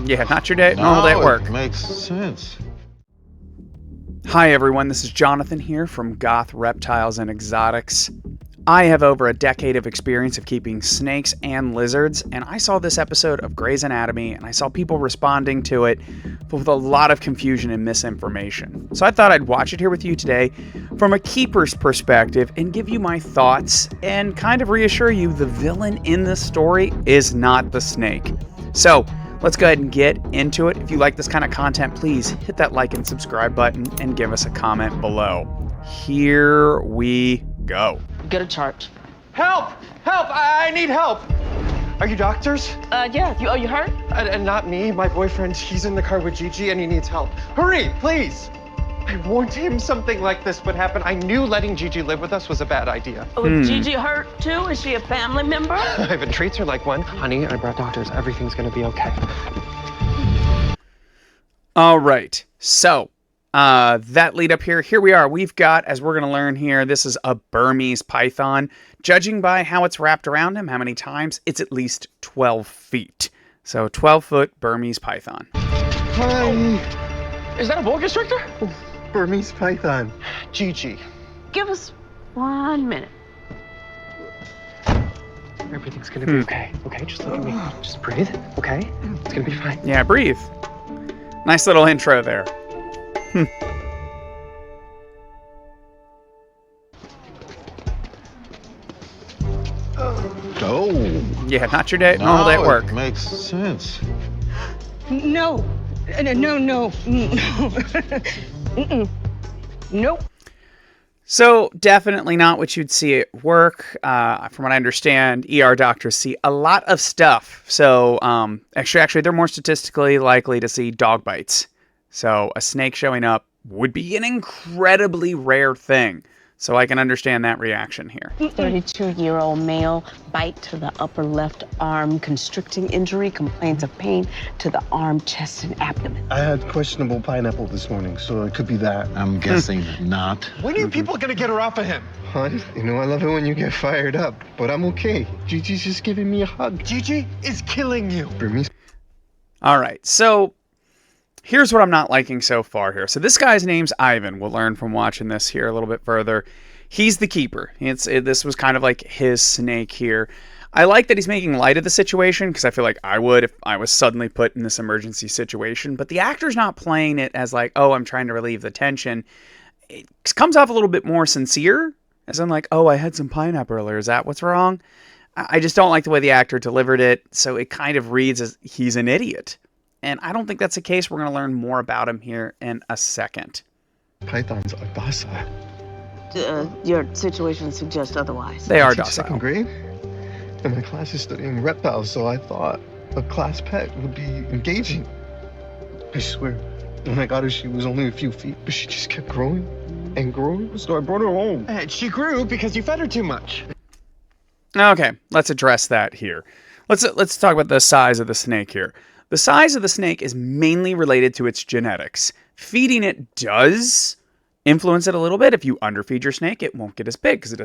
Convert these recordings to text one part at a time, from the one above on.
Yeah, not your day, normal day at work. It makes sense. Hi everyone, this is Jonathan here from Goth Reptiles and Exotics. I have over a decade of experience of keeping snakes and lizards, and I saw this episode of Grey's Anatomy and I saw people responding to it with a lot of confusion and misinformation. So I thought I'd watch it here with you today from a keeper's perspective and give you my thoughts and kind of reassure you the villain in this story is not the snake. So let's go ahead and get into it. If you like this kind of content, please hit that like and subscribe button and give us a comment below. Here we go. Get a chart. Help! Help! I need help! Are you doctors? Yeah. You hurt? And not me. My boyfriend, he's in the car with Gigi and he needs help. Hurry, please! I warned him something like this would happen. I knew letting Gigi live with us was a bad idea. Oh, is Gigi hurt too? Is she a family member? Ivan treats her like one. Honey, I brought doctors. Everything's gonna be okay. All right. So, that lead up here we are. We've got, as we're going to learn here, this is a Burmese python. Judging by how it's wrapped around him, how many times, it's at least 12 feet. So 12-foot Burmese python. Hi, Is that a boa constrictor? Burmese python. Gigi. Give us 1 minute. Everything's gonna be okay. Okay, just look at me. Just breathe, okay? It's gonna be fine. Yeah, breathe. Nice little intro there. Oh. Yeah, not your day, normal day at work. It makes sense. No. No. Mm-mm. Nope. So definitely not what you'd see at work. From what I understand, ER doctors see a lot of stuff. So actually, they're more statistically likely to see dog bites. So a snake showing up would be an incredibly rare thing. So I can understand that reaction here. 32-year-old male, bite to the upper left arm, constricting injury, complains of pain to the arm, chest, and abdomen. I had questionable pineapple this morning, so it could be that. I'm guessing not. When are you people gonna get her off of him? Hon, you know I love it when you get fired up, but I'm okay. Gigi's just giving me a hug. Gigi is killing you. Burmese. All right, so here's what I'm not liking so far here. So this guy's name's Ivan. We'll learn from watching this here a little bit further. He's the keeper. This was kind of like his snake here. I like that he's making light of the situation because I feel like I would if I was suddenly put in this emergency situation. But the actor's not playing it as like, oh, I'm trying to relieve the tension. It comes off a little bit more sincere, as in like, oh, I had some pineapple earlier. Is that what's wrong? I just don't like the way the actor delivered it. So it kind of reads as he's an idiot. And I don't think that's the case. We're going to learn more about him here in a second. Pythons are docile. Your situation suggests otherwise. They are I teach docile. second grade, and my class is studying reptiles, so I thought a class pet would be engaging. I swear, when I got her, she was only a few feet, but she just kept growing and growing, so I brought her home. And she grew because you fed her too much. Okay, let's address that here. Let's talk about the size of the snake here. The size of the snake is mainly related to its genetics. Feeding it does influence it a little bit. If you underfeed your snake, it won't get as big because it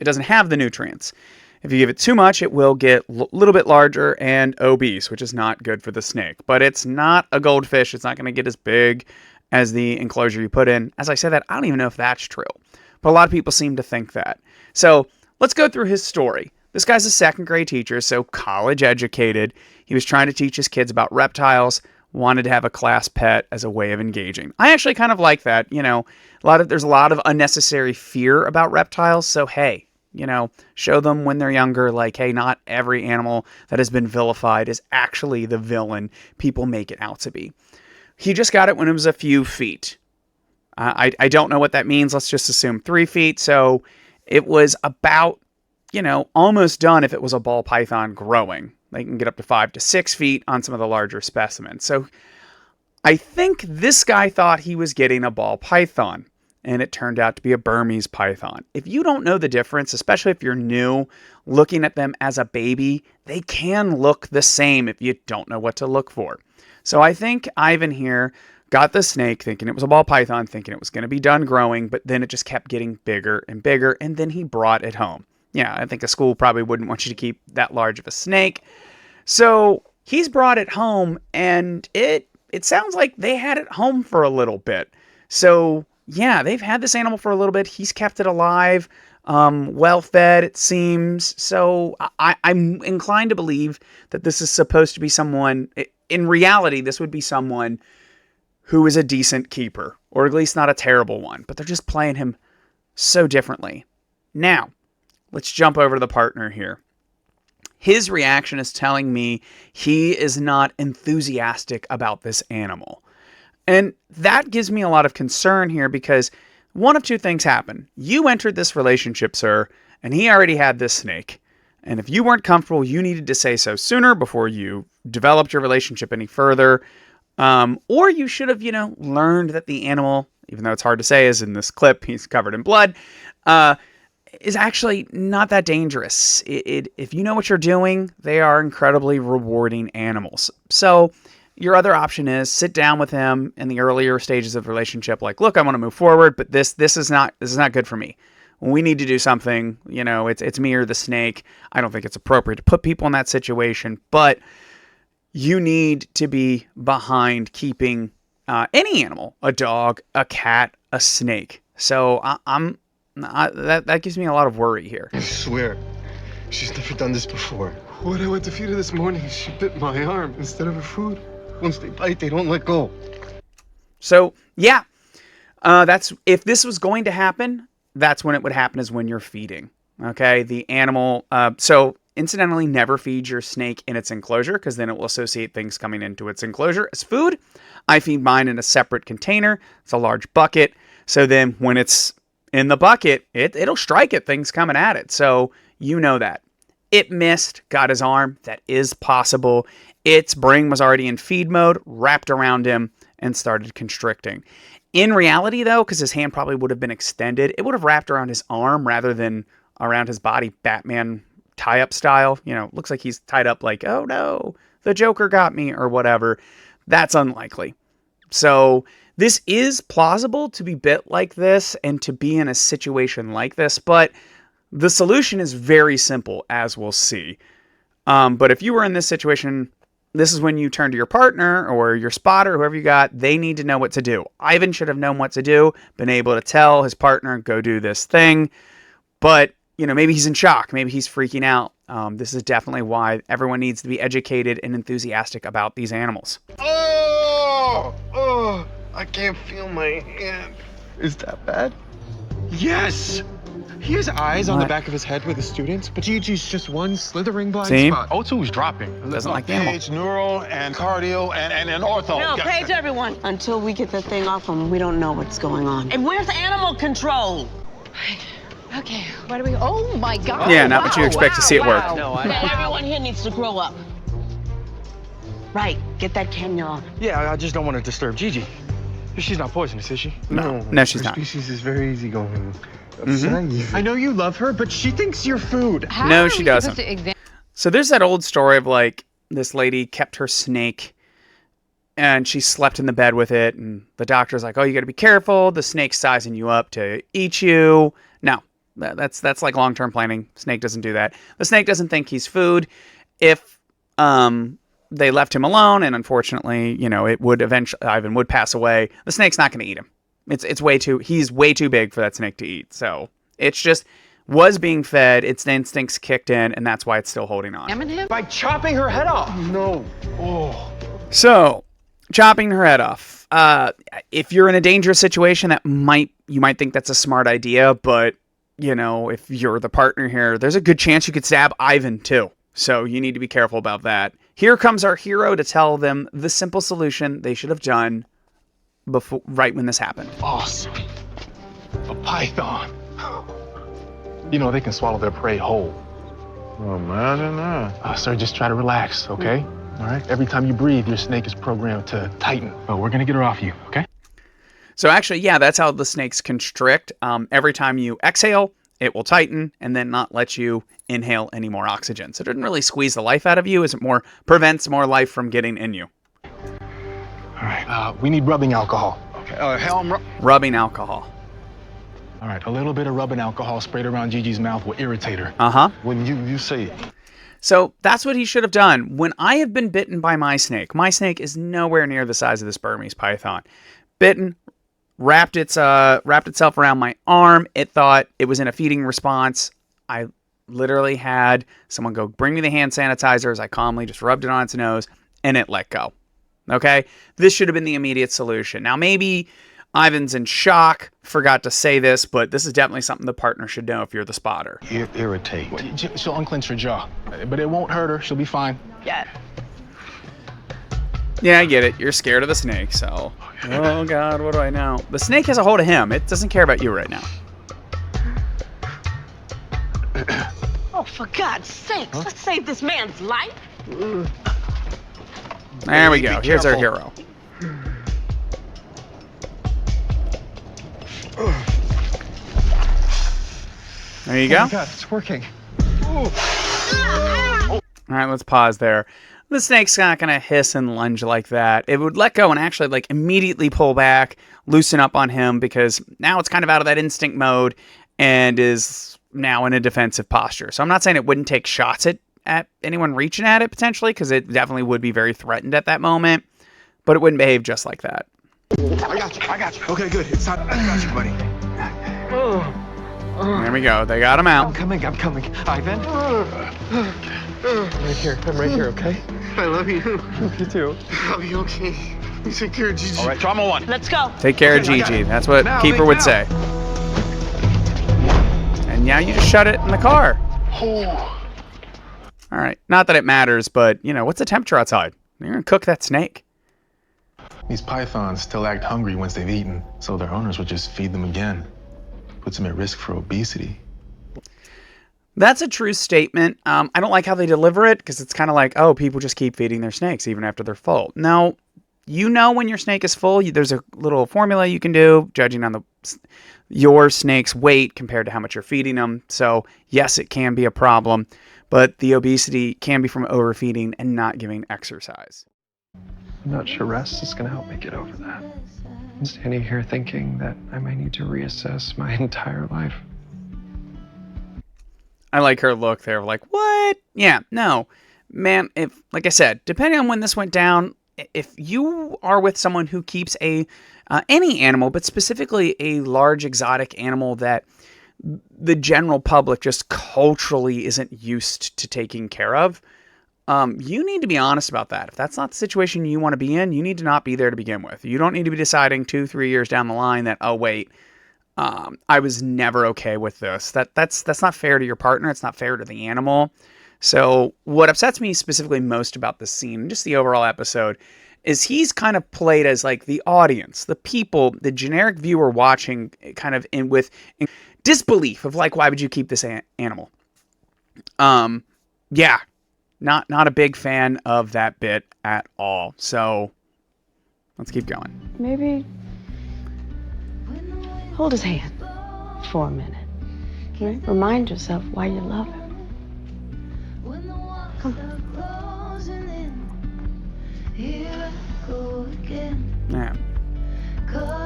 doesn't have the nutrients. If you give it too much, it will get a little bit larger and obese, which is not good for the snake. But it's not a goldfish. It's not going to get as big as the enclosure you put in. As I said that, I don't even know if that's true. But a lot of people seem to think that. So let's go through his story. This guy's a second grade teacher, so college educated. He was trying to teach his kids about reptiles, wanted to have a class pet as a way of engaging. I actually kind of like that. You know, there's a lot of unnecessary fear about reptiles. So, hey, you know, show them when they're younger, like, hey, not every animal that has been vilified is actually the villain people make it out to be. He just got it when it was a few feet. I don't know what that means. Let's just assume 3 feet. So it was about, you know, almost done if it was a ball python growing. They can get up to 5 to 6 feet on some of the larger specimens. So I think this guy thought he was getting a ball python, and it turned out to be a Burmese python. If you don't know the difference, especially if you're new, looking at them as a baby, they can look the same if you don't know what to look for. So I think Ivan here got the snake thinking it was a ball python, thinking it was going to be done growing, but then it just kept getting bigger and bigger, and then he brought it home. Yeah, I think a school probably wouldn't want you to keep that large of a snake. So he's brought it home, and it sounds like they had it home for a little bit. So yeah, they've had this animal for a little bit. He's kept it alive, well fed, it seems. So I'm inclined to believe that this is supposed to be someone. In reality, this would be someone who is a decent keeper, or at least not a terrible one. But they're just playing him so differently. Now, let's jump over to the partner here. His reaction is telling me he is not enthusiastic about this animal. And that gives me a lot of concern here because one of two things happen. You entered this relationship, sir, and he already had this snake. And if you weren't comfortable, you needed to say so sooner before you developed your relationship any further. Or you should have, learned that the animal, even though it's hard to say, is in this clip, he's covered in blood, is actually not that dangerous. If you know what you're doing, they are incredibly rewarding animals. So your other option is sit down with him in the earlier stages of the relationship. Like, look, I want to move forward, but this is not good for me. We need to do something. It's me or the snake. I don't think it's appropriate to put people in that situation, but you need to be behind keeping any animal, a dog, a cat, a snake. So that gives me a lot of worry here. I swear, she's never done this before. When I went to feed her this morning, she bit my arm instead of her food. Once they bite, they don't let go. So, yeah, that's if this was going to happen, that's when it would happen, is when you're feeding. Okay, the animal. So, incidentally, never feed your snake in its enclosure because then it will associate things coming into its enclosure as food. I feed mine in a separate container. It's a large bucket. So then when it's in the bucket, it'll strike at things coming at it. So you know that. It missed, got his arm. That is possible. Its brain was already in feed mode, wrapped around him, and started constricting. In reality, though, because his hand probably would have been extended, it would have wrapped around his arm rather than around his body, Batman tie-up style. Looks like he's tied up like, oh no, the Joker got me, or whatever. That's unlikely. So this is plausible to be bit like this and to be in a situation like this, but the solution is very simple, as we'll see. But if you were in this situation, this is when you turn to your partner or your spotter, whoever you got. They need to know what to do. Ivan should have known what to do, been able to tell his partner, go do this thing. But, maybe he's in shock. Maybe he's freaking out. This is definitely why everyone needs to be educated and enthusiastic about these animals. Oh, I can't feel my hand. Is that bad? Yes! He has eyes on the back of his head with the students, but Gigi's just one slithering blind See? spot. O2's dropping. Doesn't like the animal. Page, neural, and cardio, and ortho. No, page everyone. Until we get the thing off him, we don't know what's going on. And where's animal control? Okay, where do we? Oh my God! Yeah, not what you expect to see at work. Everyone here needs to grow up. Right, get that cannula. Yeah, I just don't want to disturb Gigi. She's not poisonous, is she? No, she's her not. species is very easygoing. Upset. I know you love her, but she thinks you're food. No, she doesn't. So there's that old story of like this lady kept her snake and she slept in the bed with it, and the doctor's like, oh, you got to be careful. The snake's sizing you up to eat you. No, that's like long-term planning. Snake doesn't do that. The snake doesn't think he's food. If they left him alone, and unfortunately, it would eventually, Ivan would pass away, the snake's not going to eat him. He's way too big for that snake to eat. So it's just was being fed, its instincts kicked in, and that's why it's still holding on. By chopping her head off. No. So, chopping her head off. If you're in a dangerous situation, you might think that's a smart idea, but if you're the partner here, there's a good chance you could stab Ivan too. So you need to be careful about that. Here comes our hero to tell them the simple solution they should have done right when this happened. Awesome. A python. They can swallow their prey whole. Imagine that. Sir, just try to relax, okay? All right? Every time you breathe, your snake is programmed to tighten. But we're going to get her off you, okay? So actually, yeah, that's how the snakes constrict. Every time you exhale, it will tighten and then not let you inhale any more oxygen. So it doesn't really squeeze the life out of you. It prevents more life from getting in you. All right. We need rubbing alcohol. Okay. Rubbing alcohol. All right. A little bit of rubbing alcohol sprayed around Gigi's mouth will irritate her. Uh-huh. When you say So that's what he should have done. When I have been bitten by my snake is nowhere near the size of this Burmese python. Bitten, wrapped itself around my arm. It thought it was in a feeding response. I literally had someone go bring me the hand sanitizer as I calmly just rubbed it on its nose, and it let go. Okay? This should have been the immediate solution. Now, maybe Ivan's in shock, forgot to say this, but this is definitely something the partner should know if you're the spotter. Irritate. She'll unclench her jaw, but it won't hurt her. She'll be fine. Yeah. Yeah, I get it. You're scared of the snake, so... Oh, God, what do I know? The snake has a hold of him. It doesn't care about you right now. Oh, for God's sakes, let's save this man's life. There we go. Here's our hero. There you go. Oh my God, it's working. All right, let's pause there. The snake's not going to hiss and lunge like that. It would let go and actually like immediately pull back, loosen up on him, because now it's kind of out of that instinct mode and is now in a defensive posture. So I'm not saying it wouldn't take shots at anyone reaching at it potentially, because it definitely would be very threatened at that moment, but it wouldn't behave just like that. I got you. Okay, good. It's not. I got you, buddy. There we go. They got him out. I'm coming. Ivan? I'm right here, okay? I love you. You too. I'll be okay. You take care of Gigi. All right, trauma 1. Let's go. Take care of Gigi. That's what Keeper would say. And now you just shut it in the car. All right. Not that it matters, but, you know, what's the temperature outside? You're going to cook that snake. These pythons still act hungry once they've eaten, so their owners would just feed them again. Puts them at risk for obesity. That's a true statement. I don't like how they deliver it, because it's kind of like, oh, people just keep feeding their snakes even after they're full. No, you know when your snake is full. There's a little formula you can do, judging on your snake's weight compared to how much you're feeding them. So, yes, it can be a problem, but the obesity can be from overfeeding and not giving exercise. I'm not sure rest is going to help me get over that. I'm standing here thinking that I might need to reassess my entire life. I like her look there, like, what? Yeah, no. Man, if, like I said, depending on when this went down, if you are with someone who keeps any animal, but specifically a large exotic animal that the general public just culturally isn't used to taking care of, you need to be honest about that. If that's not the situation you want to be in, you need to not be there to begin with. You don't need to be deciding 2-3 years down the line that, oh, wait, I was never okay with this. That's not fair to your partner. It's not fair to the animal. So what upsets me specifically most about this scene, just the overall episode, is he's kind of played as like the audience, the people, the generic viewer watching kind of in disbelief of like, why would you keep this animal? Yeah, not a big fan of that bit at all. So let's keep going. Maybe hold his hand for a minute. Right? Remind yourself why you love him. Come on. Yeah.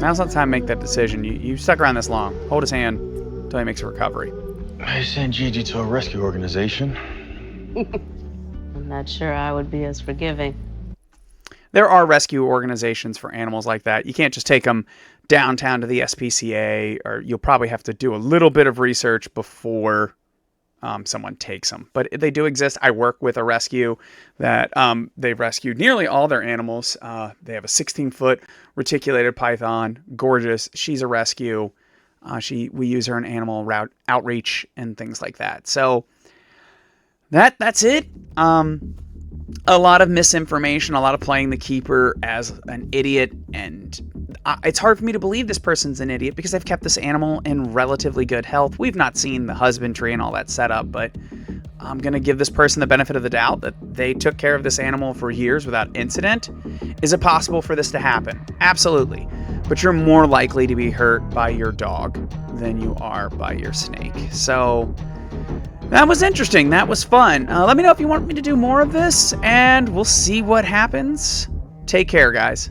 Now's not the time to make that decision. You stuck around this long. Hold his hand until he makes a recovery. I sent Gigi to a rescue organization. I'm not sure I would be as forgiving. There are rescue organizations for animals like that. You can't just take them downtown to the SPCA, or you'll probably have to do a little bit of research before someone takes them. But they do exist. I work with a rescue that they've rescued nearly all their animals. They have a 16-foot reticulated python. Gorgeous. She's a rescue. We use her in animal outreach and things like that. So that's it. A lot of misinformation, a lot of playing the keeper as an idiot, and it's hard for me to believe this person's an idiot because they've kept this animal in relatively good health. We've not seen the husbandry and all that setup, but I'm going to give this person the benefit of the doubt that they took care of this animal for years without incident. Is it possible for this to happen? Absolutely. But you're more likely to be hurt by your dog than you are by your snake. So that was interesting. That was fun. Let me know if you want me to do more of this, and we'll see what happens. Take care, guys.